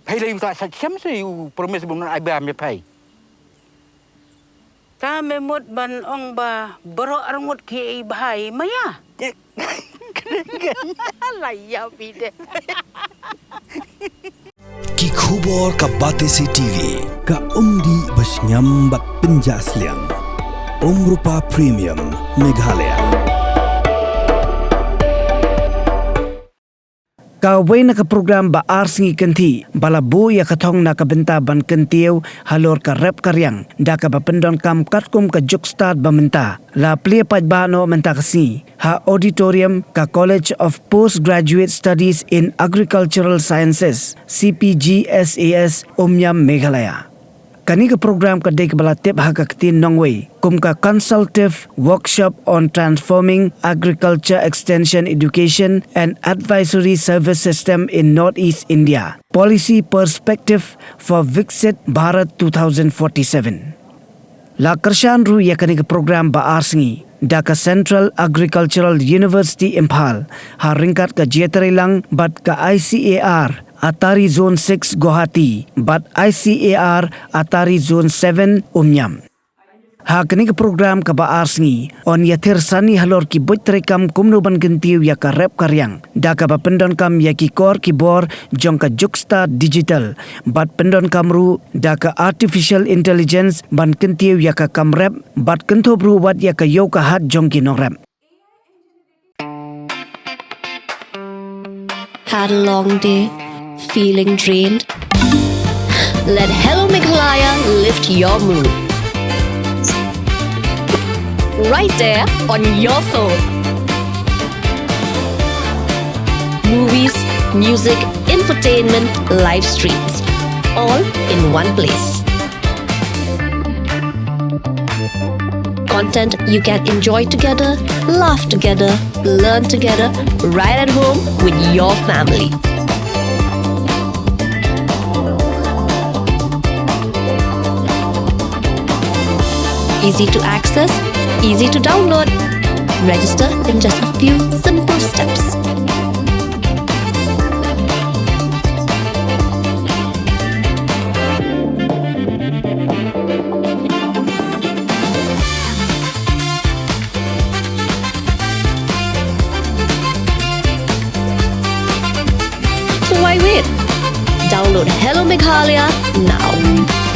Pai le uta sa siam se u promes bun ai ba me pai. Ta me mot ban ong ba baro arngot ki bahai maya. Laya pide. Ki khubor ka bate si TV ka umdi bas nyambat penjas liang. Rupa Premium Meghalaya. Kaway na ka program ba arsingi kanti balabu ya katong na kabenta ban Kyntiew halor ka rep karyang da ka bapendon kam Katkum ka Stad bamenta la plia pajbano menta kasi ha auditorium ka College of Postgraduate Studies in Agricultural Sciences Cpgsas Umïam Meghalaya. Kani ka program ka dek balatip ha kaktin nongway kum ka consultative workshop on transforming agriculture extension education and advisory service system in Northeast India. Policy perspective for Viksit Bharat 2047. La kershan ru ya kani ka program ba arsingi da ka Central Agricultural University Impal ha ringkat ka Jingïathir bat ka ICAR Atari Zone 6 Guwahati bat ICAR Atari Zone 7 Umïam. Ha kini ka program ka ba arsingi on yathir sani halor ki boitre kam kumno ban Kyntiew ya ka rep karyang da ka ba pendon kam ya ki kor ki bor jong ka Stad digital bat pendon kamru da ka artificial intelligence ban Kyntiew ya ka kam rep bat kentobru wat ya ka yo ka hat jong ki no rep. Had a long day, feeling drained? Let Hello Meghalaya lift your mood. Right there on your phone. Movies, music, infotainment, live streams, all in one place. Content you can enjoy together, laugh together, learn together, right at home with your family. Easy to access, easy to download. Register in just a few simple steps. So why wait? Download Hello Meghalaya now.